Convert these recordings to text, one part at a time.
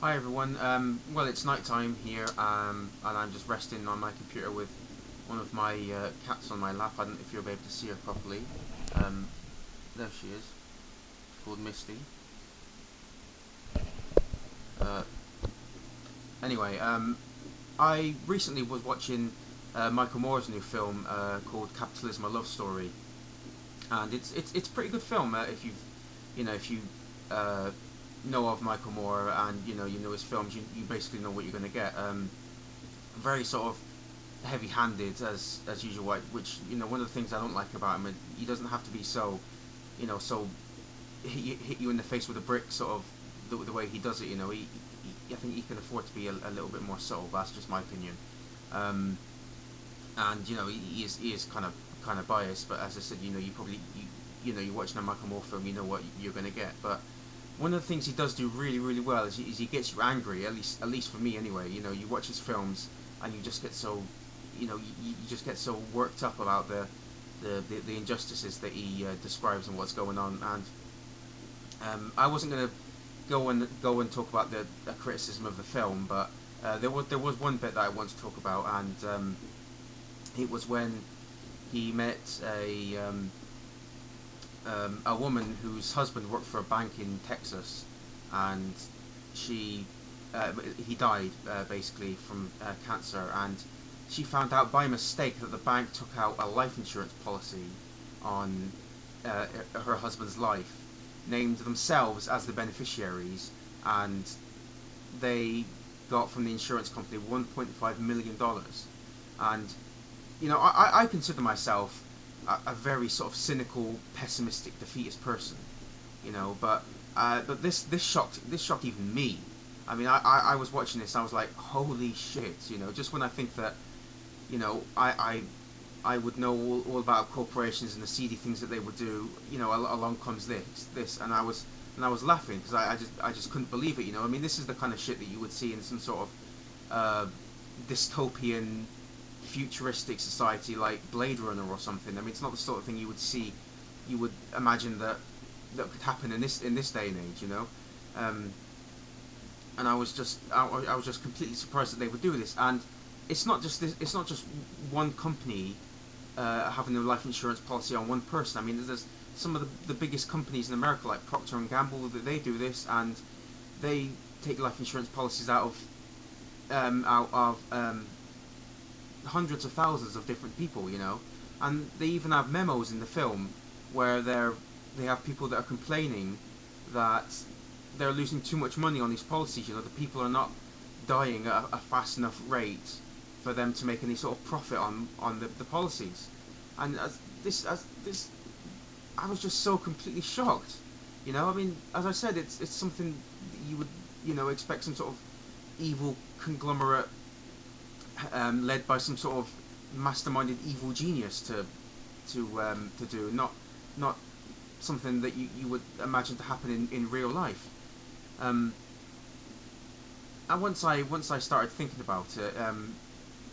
Hi everyone. Well, it's night time here, and I'm just resting on my computer with one of my cats on my lap. I don't know if you'll be able to see her properly. Um, there she is. She's called Misty. Uh, anyway, I recently was watching Michael Moore's new film called Capitalism: A Love Story, and it's a pretty good film if you uh, know of Michael Moore and you know his films, you basically know what you're going to get. Very sort of heavy-handed as usual, which one of the things I don't like about him. He doesn't have to be so, so hit you in the face with a brick, sort of the way he does it. I think he can afford to be a little bit more subtle. But that's just my opinion. Um, and he is kind of biased. But as I said, you probably you're watching a Michael Moore film, you know what you're going to get. But one of the things he does do really really well is he gets you angry. At least for me anyway. You watch his films and you just get so you just get so worked up about the injustices that he describes and what's going on. And I wasn't going to go and talk about the criticism of the film, but there was one bit that I want to talk about, and it was when he met a woman whose husband worked for a bank in Texas, and she he died basically from cancer, and she found out by mistake that the bank took out a life insurance policy on uh, her husband's life, named themselves as the beneficiaries, and they got from the insurance company $1.5 million. And I consider myself a very sort of cynical, pessimistic, defeatist person. But this shocked even me. I mean, I was watching this, I was like, holy shit. Just when I think that I would know all about corporations and the seedy things that they would do. Along comes this, and I was laughing because I just couldn't believe it. I mean, this is the kind of shit that you would see in some sort of dystopian, futuristic society like Blade Runner or something. I mean, it's not the sort of thing you would imagine that could happen in this day and age. Um, and I was just completely surprised that they would do this. And it's not just one company having a life insurance policy on one person. I mean, there's some of the biggest companies in America, like Procter and Gamble, that they do this, and they take life insurance policies out of hundreds of thousands of different people. And they even have memos in the film where they have people that are complaining that they're losing too much money on these policies. The people are not dying at a fast enough rate for them to make any sort of profit on the policies. And as this, I was just so completely shocked. I mean, as I said, it's something that you would expect some sort of evil conglomerate led by some sort of masterminded evil genius to do, not something that you would imagine to happen in real life. Um, and once I started thinking about it,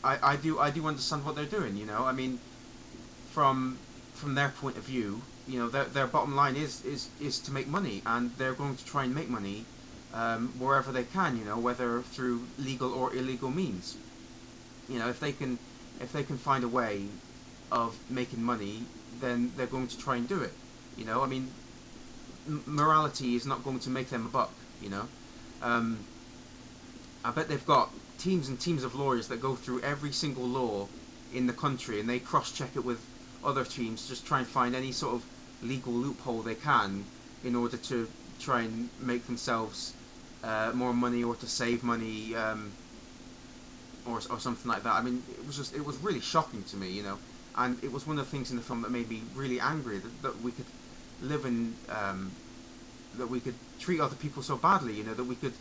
I do understand what they're doing. I mean, from their point of view, their bottom line is to make money, and they're going to try and make money wherever they can. Whether through legal or illegal means. If they can find a way of making money, then they're going to try and do it. I mean, morality is not going to make them a buck. Um, I bet they've got teams and teams of lawyers that go through every single law in the country, and they cross-check it with other teams, just try and find any sort of legal loophole they can in order to try and make themselves more money, or to save money, or something like that. I mean, it was really shocking to me, and it was one of the things in the film that made me really angry, that we could live in, that we could treat other people so badly, that we could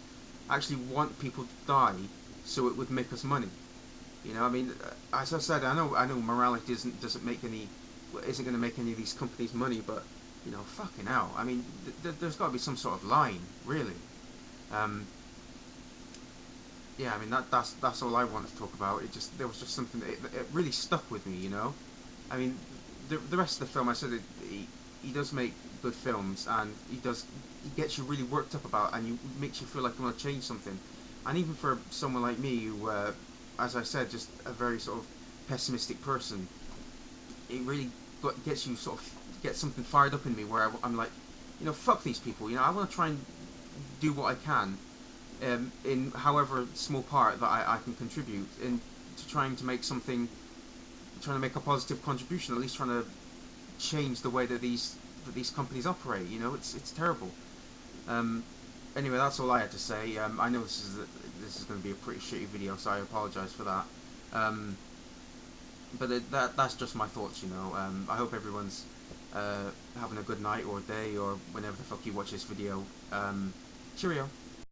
actually want people to die so it would make us money. I mean, as I said, I know morality isn't going to make any of these companies money, but fucking hell. I mean, there's got to be some sort of line, really. Um, yeah, I mean, that's all I wanted to talk about. There was something that it really stuck with me. I mean, the rest of the film, I said, he does make good films, and he gets you really worked up about, and you makes you feel like you want to change something. And even for someone like me, who, as I said, just a very sort of pessimistic person, it really gets you sort of get something fired up in me where I'm like, fuck these people. I want to try and do what I can, in however small part that I can contribute, in to trying to make something, trying to make a positive contribution, at least trying to change the way that these companies operate. It's terrible. Um, anyway, that's all I had to say. I know this is going to be a pretty shitty video, so I apologise for that. Um, but that's just my thoughts. I hope everyone's having a good night or day or whenever the fuck you watch this video. Cheerio.